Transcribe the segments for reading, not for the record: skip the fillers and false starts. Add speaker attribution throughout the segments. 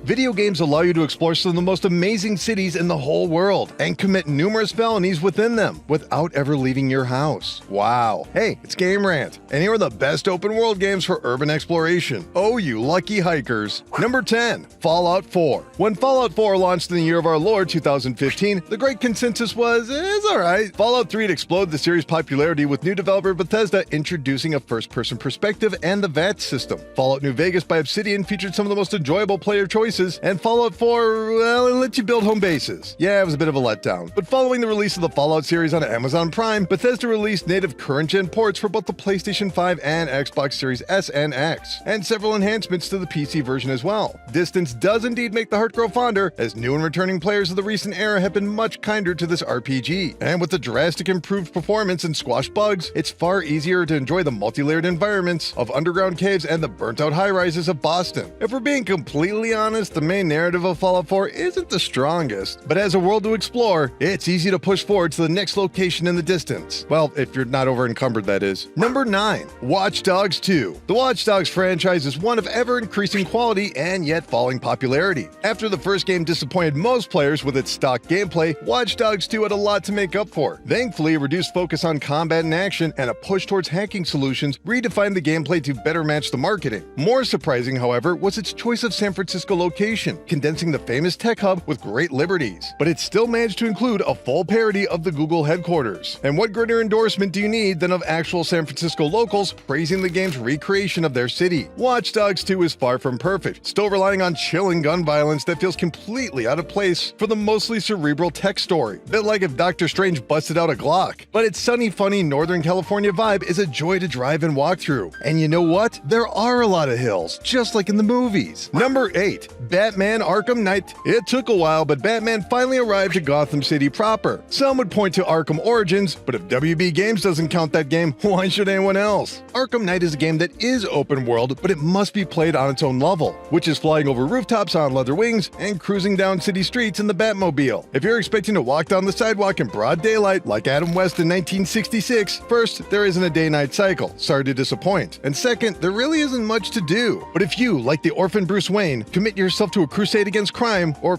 Speaker 1: Video games allow you to explore some of the most amazing cities in the whole world and commit numerous felonies within them without ever leaving your house. Wow. Hey, it's Game Rant, and here are the best open world games for urban exploration. Oh, you lucky hikers. Number 10, Fallout 4. When Fallout 4 launched in the year of our Lord 2015, the great consensus was, it's alright. Fallout 3 had exploded the series' popularity with new developer Bethesda introducing a first-person perspective and the VAT system. Fallout New Vegas by Obsidian featured some of the most enjoyable player choices, and Fallout 4, well, it lets you build home bases. Yeah, it was a bit of a letdown. But following the release of the Fallout series on Amazon Prime, Bethesda released native current-gen ports for both the PlayStation 5 and Xbox Series S and X, and several enhancements to the PC version as well. Distance does indeed make the heart grow fonder, as new and returning players of the recent era have been much kinder to this RPG. And with the drastic improved performance and squashed bugs, it's far easier to enjoy the multi-layered environments of underground caves and the burnt-out high-rises of Boston. If we're being completely honest, the main narrative of Fallout 4 isn't the strongest, but as a world to explore, it's easy to push forward to the next location in the distance. Well, if you're not over-encumbered, that is. Number 9, Watch Dogs 2. The Watch Dogs franchise is one of ever-increasing quality and yet falling popularity. After the first game disappointed most players with its stock gameplay, Watch Dogs 2 had a lot to make up for. Thankfully, a reduced focus on combat and action and a push towards hacking solutions redefined the gameplay to better match the marketing. More surprising, however, was its choice of San Francisco location, condensing the famous tech hub with great liberties. But it still managed to include a full parody of the Google headquarters. And what greater endorsement do you need than of actual San Francisco locals praising the game's recreation of their city? Watch Dogs 2 is far from perfect, still relying on chilling gun violence that feels completely out of place for the mostly cerebral tech story. Bit like if Dr. Strange busted out a Glock. But its sunny, funny Northern California vibe is a joy to drive and walk through. And you know what? There are a lot of hills, just like in the movies. Number 8, Batman Arkham Knight. It took a while, but Batman finally arrived to Gotham City proper. Some would point to Arkham Origins, but if WB Games doesn't count that game, why should anyone else? Arkham Knight is a game that is open world, but it must be played on its own level, which is flying over rooftops on leather wings and cruising down city streets in the Batmobile. If you're expecting to walk down the sidewalk in broad daylight like Adam West in 1966, first, there isn't a day-night cycle. Sorry to disappoint. And second, there really isn't much to do. But if you, like the orphan Bruce Wayne, commit yourself to a crusade against crime, or,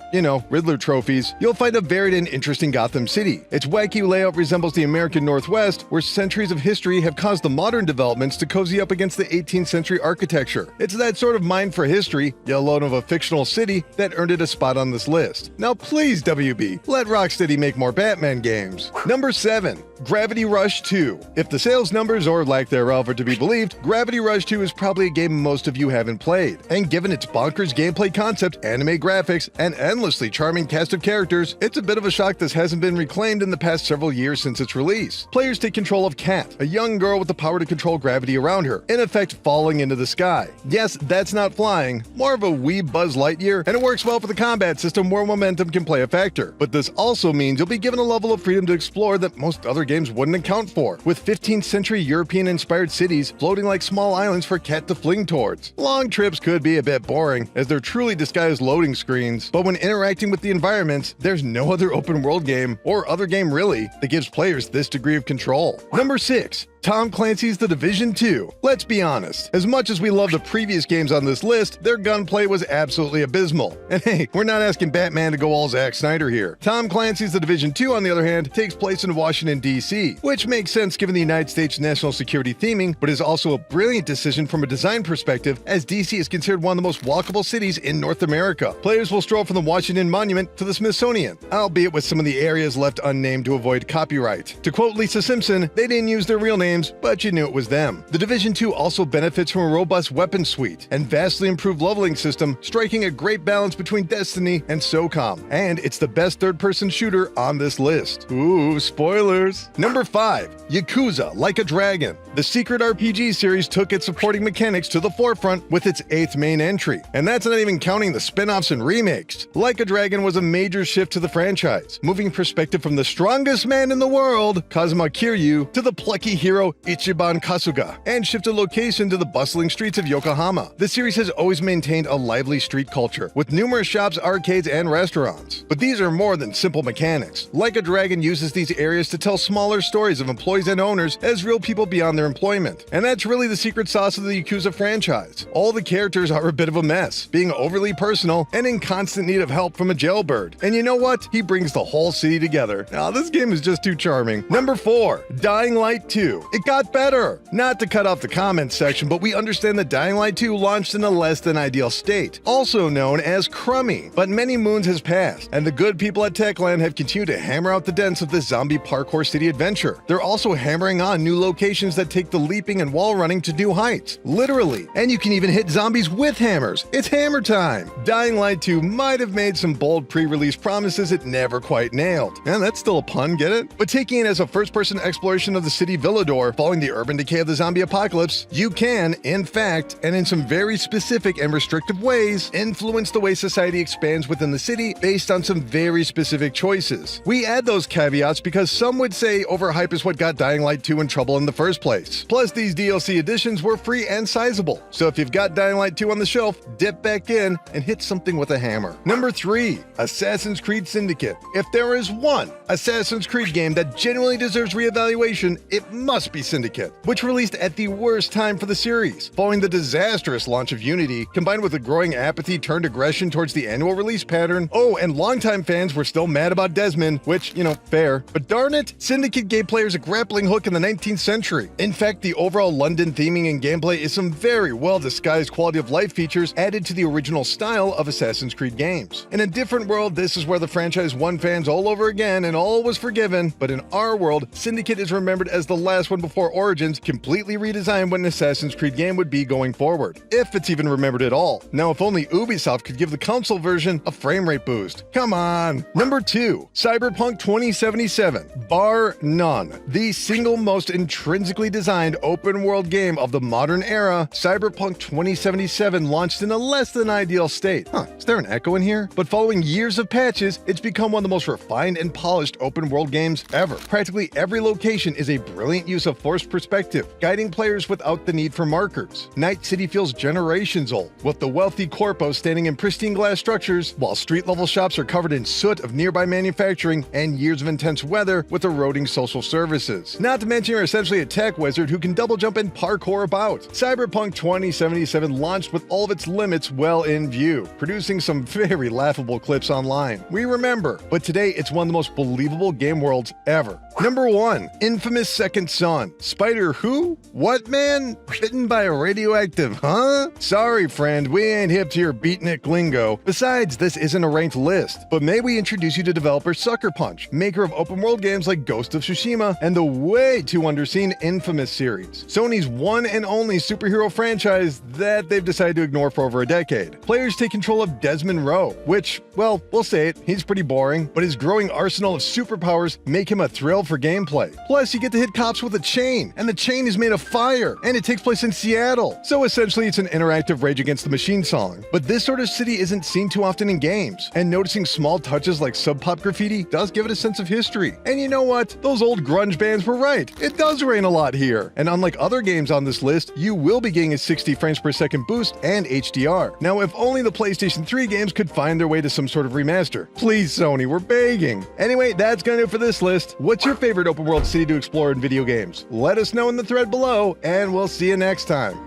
Speaker 1: Riddler trophies, you'll find a varied and interesting Gotham City. Its wacky layout resembles the American Northwest, where centuries of history have caused the modern developments to cozy up against the 18th century architecture. It's that sort of mind for history, yet alone of a fictional city, that earned it a spot on this list. Now please, WB, let Rocksteady make more Batman games. Number 7, Gravity Rush 2. If the sales numbers or lack thereof are to be believed, Gravity Rush 2 is probably a game most of you haven't played. And given its bonkers gameplay concept, anime graphics, and endlessly charming cast of characters, it's a bit of a shock this hasn't been reclaimed in the past several years since its release. Players take control of Kat, a young girl with the power to control gravity around her, in effect falling into the sky. Yes, that's not flying, more of a wee Buzz Lightyear, and it works well for the combat system where momentum can play a factor. But this also means you'll be given a level of freedom to explore that most other games wouldn't account for, with 15th century European-inspired cities floating like small islands for Kat to fling towards. Long trips could be a bit boring, as they're truly disguised loading screens, but when interacting with the environments, there's no other open world game, or other game really, that gives players this degree of control. Number 6, Tom Clancy's The Division 2. Let's be honest, as much as we love the previous games on this list, their gunplay was absolutely abysmal. And hey, we're not asking Batman to go all Zack Snyder here. Tom Clancy's The Division 2, on the other hand, takes place in Washington, D.C., which makes sense given the United States national security theming, but is also a brilliant decision from a design perspective, as D.C. is considered one of the most walkable cities in North America. Players will stroll from the Washington Monument to the Smithsonian, albeit with some of the areas left unnamed to avoid copyright. To quote Lisa Simpson, they didn't use their real names, but you knew it was them. The Division 2 also benefits from a robust weapon suite and vastly improved leveling system, striking a great balance between Destiny and SOCOM. And it's the best third-person shooter on this list. Ooh, spoilers. Number 5, Yakuza Like a Dragon. The secret RPG series took its supporting mechanics to the forefront with its 8th main entry. And that's not even counting the spin-offs and remakes. Like a Dragon was a major shift to the franchise, moving perspective from the strongest man in the world, Kazuma Kiryu, to the plucky hero hero Ichiban Kasuga and shifted location to the bustling streets of Yokohama. The series has always maintained a lively street culture, with numerous shops, arcades, and restaurants. But these are more than simple mechanics. Like a Dragon uses these areas to tell smaller stories of employees and owners as real people beyond their employment. And that's really the secret sauce of the Yakuza franchise. All the characters are a bit of a mess, being overly personal and in constant need of help from a jailbird. And you know what? He brings the whole city together. Now, this game is just too charming. Number 4, Dying Light 2. It got better! Not to cut off the comments section, but we understand that Dying Light 2 launched in a less than ideal state, also known as crummy. But many moons has passed, and the good people at Techland have continued to hammer out the dents of this zombie parkour city adventure. They're also hammering on new locations that take the leaping and wall running to new heights. Literally. And you can even hit zombies with hammers. It's hammer time! Dying Light 2 might have made some bold pre-release promises it never quite nailed. And that's still a pun, get it? But taking it as a first-person exploration of the city Villador, following the urban decay of the zombie apocalypse, you can, in fact, and in some very specific and restrictive ways, influence the way society expands within the city based on some very specific choices. We add those caveats because some would say overhype is what got Dying Light 2 in trouble in the first place. Plus, these DLC editions were free and sizable, so if you've got Dying Light 2 on the shelf, dip back in and hit something with a hammer. Number 3, Assassin's Creed Syndicate. If there is one Assassin's Creed game that genuinely deserves reevaluation, it must be Syndicate, which released at the worst time for the series, following the disastrous launch of Unity, combined with a growing apathy turned aggression towards the annual release pattern. Oh, and longtime fans were still mad about Desmond, which, fair. But darn it, Syndicate gave players a grappling hook in the 19th century. In fact, the overall London theming and gameplay is some very well-disguised quality of life features added to the original style of Assassin's Creed games. In a different world, this is where the franchise won fans all over again and all was forgiven, but in our world, Syndicate is remembered as the last one before Origins completely redesigned what an Assassin's Creed game would be going forward, if it's even remembered at all. Now, if only Ubisoft could give the console version a frame rate boost. Come on! Number 2, Cyberpunk 2077. Bar none, the single most intrinsically designed open-world game of the modern era, Cyberpunk 2077 launched in a less than ideal state. Is there an echo in here? But following years of patches, it's become one of the most refined and polished open-world games ever. Practically every location is a brilliant use of forced perspective, guiding players without the need for markers. Night City feels generations old, with the wealthy corpos standing in pristine glass structures, while street-level shops are covered in soot of nearby manufacturing and years of intense weather with eroding social services. Not to mention you're essentially a tech wizard who can double jump and parkour about. Cyberpunk 2077 launched with all of its limits well in view, producing some very laughable clips online. We remember, but today it's one of the most believable game worlds ever. Number 1, Infamous Second Son. Spider who? What man? Bitten by a radioactive, huh? Sorry friend, we ain't hip to your beatnik lingo. Besides, this isn't a ranked list, but may we introduce you to developer Sucker Punch, maker of open world games like Ghost of Tsushima and the way too underseen Infamous series, Sony's one and only superhero franchise that they've decided to ignore for over a decade. Players take control of Desmond Rowe, which, well, we'll say it, he's pretty boring, but his growing arsenal of superpowers make him a thrill for gameplay. Plus, you get to hit cops with a chain, and the chain is made of fire, and it takes place in Seattle. So essentially, it's an interactive Rage Against the Machine song. But this sort of city isn't seen too often in games, and noticing small touches like sub-pop graffiti does give it a sense of history. And you know what? Those old grunge bands were right. It does rain a lot here. And unlike other games on this list, you will be getting a 60 frames per second boost and HDR. Now, if only the PlayStation 3 games could find their way to some sort of remaster. Please, Sony, we're begging. Anyway, that's gonna do it for this list. What's your favorite open world city to explore in video games? Let us know in the thread below, and we'll see you next time.